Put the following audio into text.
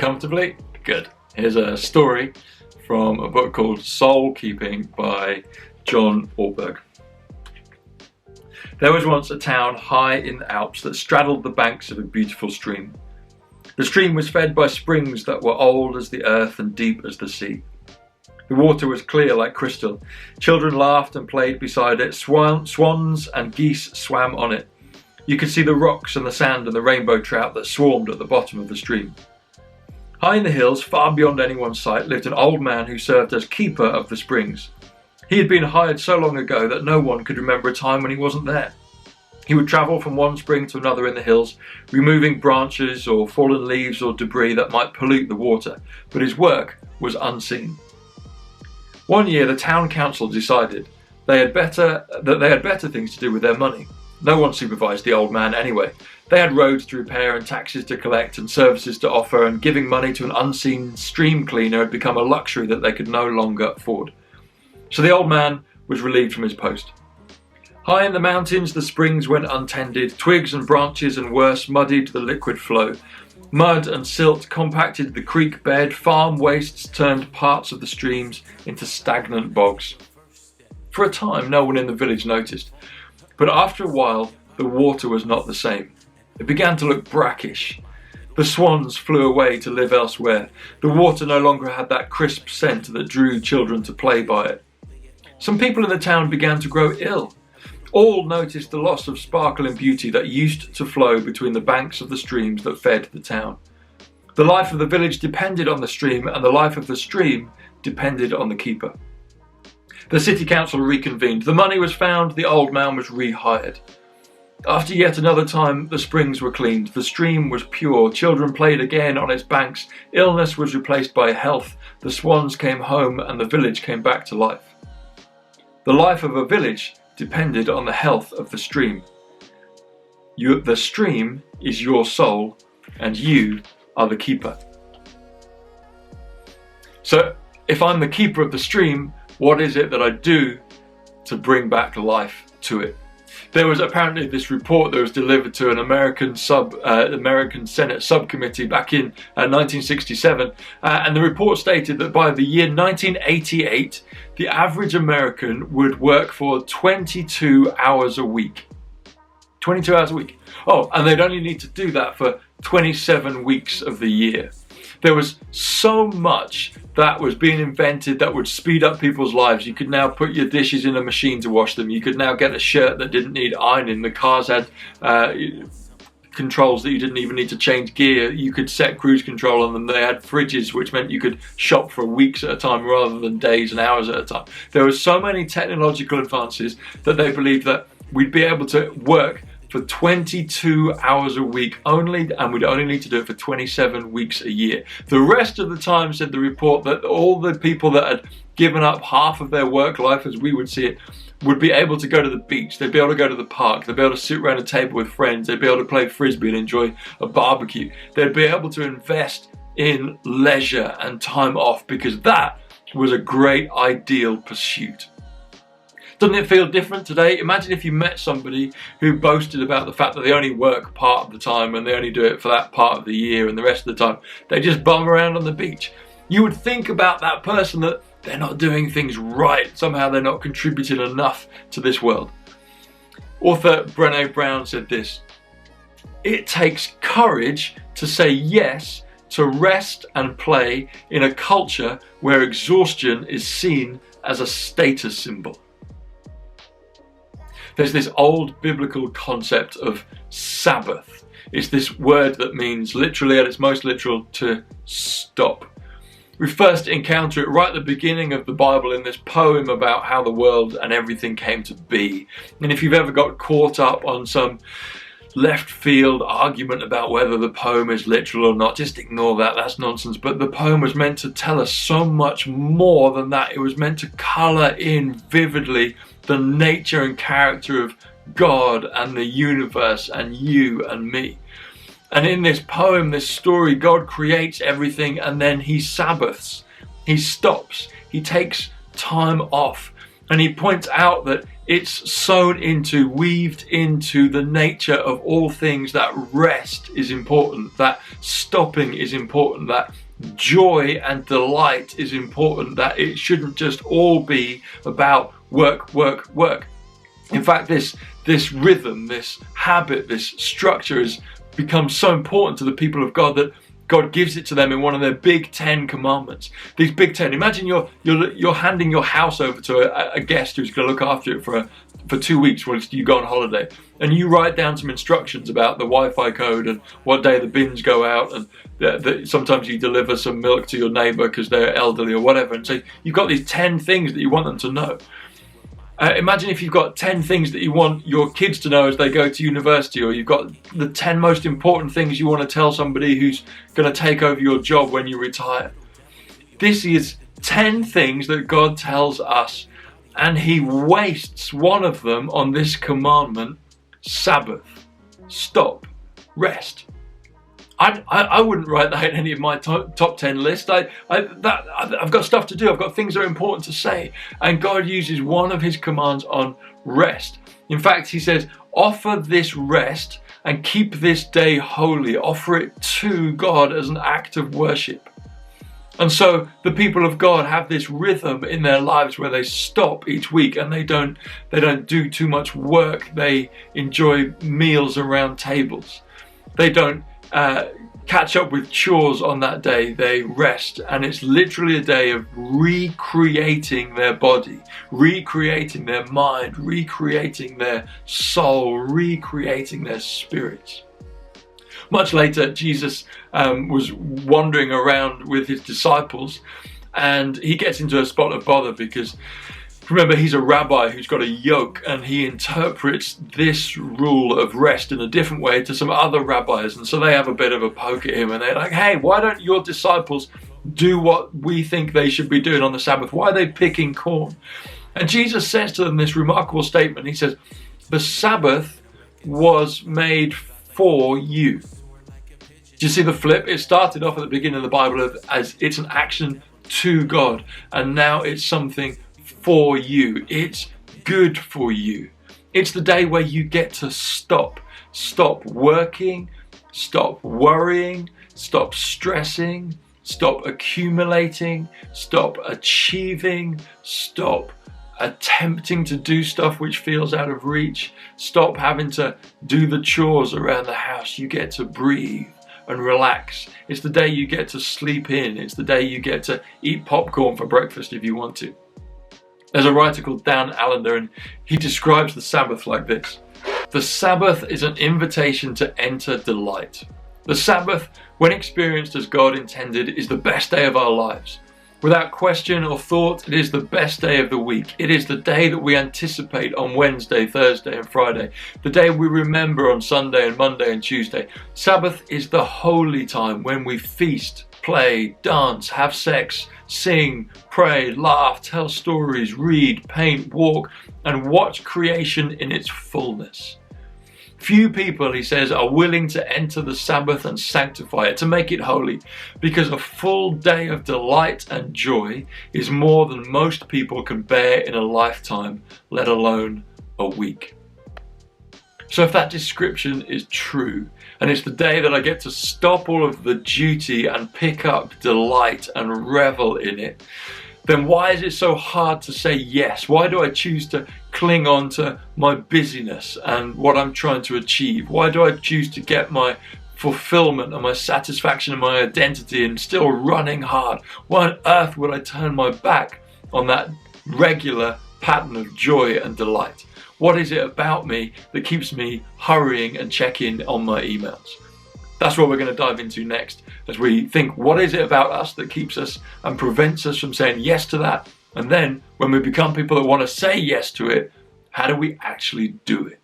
comfortably? Good. Here's a story from a book called Soul Keeping by John Ortberg. There was once a town high in the Alps that straddled the banks of a beautiful stream. The stream was fed by springs that were old as the earth and deep as the sea. The water was clear like crystal. Children laughed and played beside it. Swans and geese swam on it. You could see the rocks and the sand and the rainbow trout that swarmed at the bottom of the stream. High in the hills, far beyond anyone's sight, lived an old man who served as keeper of the springs. He had been hired so long ago that no one could remember a time when he wasn't there. He would travel from one spring to another in the hills, removing branches or fallen leaves or debris that might pollute the water, but his work was unseen. One year the town council decided they had better things to do with their money. No one supervised the old man anyway. They had roads to repair and taxes to collect and services to offer, and giving money to an unseen stream cleaner had become a luxury that they could no longer afford. So the old man was relieved from his post. High in the mountains the springs went untended. Twigs and branches and worse muddied the liquid flow. Mud and silt compacted the creek bed. Farm wastes turned parts of the streams into stagnant bogs. For a time no one in the village noticed, but after a while the water was not the same. It began to look brackish. The swans flew away to live elsewhere. The water no longer had that crisp scent that drew children to play by it. Some people in the town began to grow ill. All noticed the loss of sparkle and beauty that used to flow between the banks of the streams that fed the town. The life of the village depended on the stream, and the life of the stream depended on the keeper. The city council reconvened. The money was found. The old man was rehired. After yet another time, the springs were cleaned. The stream was pure. Children played again on its banks. Illness was replaced by health. The swans came home, and the village came back to life. The life of a village depended on the health of the stream. The stream is your soul, and you are the keeper. So, if I'm the keeper of the stream, what is it that I do to bring back life to it? There was apparently this report that was delivered to an American Senate subcommittee back in 1967, and the report stated that by the year 1988, the average American would work for 22 hours a week. 22 hours a week. Oh, and they'd only need to do that for 27 weeks of the year. There was so much that was being invented that would speed up people's lives. You could now put your dishes in a machine to wash them. You could now get a shirt that didn't need ironing. The cars had controls that you didn't even need to change gear. You could set cruise control on them. They had fridges, which meant you could shop for weeks at a time rather than days and hours at a time. There were so many technological advances that they believed that we'd be able to work for 22 hours a week only, and we'd only need to do it for 27 weeks a year. The rest of the time, said the report, that all the people that had given up half of their work life, as we would see it, would be able to go to the beach, they'd be able to go to the park, they'd be able to sit around a table with friends, they'd be able to play frisbee and enjoy a barbecue. They'd be able to invest in leisure and time off, because that was a great ideal pursuit. Doesn't it feel different today? Imagine if you met somebody who boasted about the fact that they only work part of the time and they only do it for that part of the year, and the rest of the time they just bum around on the beach. You would think about that person that they're not doing things right. Somehow they're not contributing enough to this world. Author Brené Brown said this: "It takes courage to say yes to rest and play in a culture where exhaustion is seen as a status symbol." There's this old biblical concept of Sabbath. It's this word that means literally, at its most literal, to stop. We first encounter it right at the beginning of the Bible in this poem about how the world and everything came to be. And if you've ever got caught up on some left field argument about whether the poem is literal or not, just ignore that, that's nonsense. But the poem was meant to tell us so much more than that. It was meant to colour in vividly the nature and character of God and the universe and you and me. And in this poem, this story, God creates everything and then he Sabbaths. He stops. He takes time off. And he points out that it's weaved into the nature of all things, that rest is important, that stopping is important, that joy and delight is important, that it shouldn't just all be about work, work, work. In fact, this rhythm, this habit, this structure has become so important to the people of God that God gives it to them in one of their big 10 commandments. These big 10. Imagine you're handing your house over to a guest who's going to look after it for 2 weeks while you go on holiday, and you write down some instructions about the Wi-Fi code and what day the bins go out, and sometimes you deliver some milk to your neighbour because they're elderly or whatever. And so you've got these 10 things that you want them to know. Imagine if you've got 10 things that you want your kids to know as they go to university, or you've got the 10 most important things you want to tell somebody who's going to take over your job when you retire. This is 10 things that God tells us, and he wastes one of them on this commandment: Sabbath, stop, rest. I wouldn't write that in any of my top 10 lists. I've got stuff to do. I've got things that are important to say. And God uses one of his commands on rest. In fact, he says, offer this rest and keep this day holy. Offer it to God as an act of worship. And so the people of God have this rhythm in their lives where they stop each week and they don't do too much work. They enjoy meals around tables. They don't catch up with chores on that day. They rest, and it's literally a day of recreating their body, recreating their mind, recreating their soul, recreating their spirits. Much later, Jesus was wandering around with his disciples, and he gets into a spot of bother because, remember, he's a rabbi who's got a yoke, and he interprets this rule of rest in a different way to some other rabbis. And so they have a bit of a poke at him, and they're like, hey, why don't your disciples do what we think they should be doing on the Sabbath? Why are they picking corn? And Jesus says to them this remarkable statement. He says, the Sabbath was made for you. Do you see the flip? It started off at the beginning of the Bible as it's an action to God, and now it's something for you. It's good for you. It's the day where you get to stop working, stop worrying, stop stressing, stop accumulating, stop achieving, stop attempting to do stuff which feels out of reach, stop having to do the chores around the house. You get to breathe and relax. It's the day you get to sleep in. It's the day you get to eat popcorn for breakfast if you want to. There's a writer called Dan Allender, and he describes the Sabbath like this. The Sabbath is an invitation to enter delight. The Sabbath, when experienced as God intended, is the best day of our lives. Without question or thought, it is the best day of the week. It is the day that we anticipate on Wednesday, Thursday, and Friday. The day we remember on Sunday and Monday and Tuesday. Sabbath is the holy time when we feast, play, dance, have sex, sing, pray, laugh, tell stories, read, paint, walk, and watch creation in its fullness. Few people, he says, are willing to enter the Sabbath and sanctify it, to make it holy, because a full day of delight and joy is more than most people can bear in a lifetime, let alone a week. So if that description is true, and it's the day that I get to stop all of the duty and pick up delight and revel in it, then why is it so hard to say yes? Why do I choose to cling on to my busyness and what I'm trying to achieve? Why do I choose to get my fulfillment and my satisfaction and my identity and still running hard? Why on earth would I turn my back on that regular pattern of joy and delight? What is it about me that keeps me hurrying and checking on my emails? That's what we're going to dive into next, as we think, what is it about us that keeps us and prevents us from saying yes to that? And then when we become people that want to say yes to it, how do we actually do it?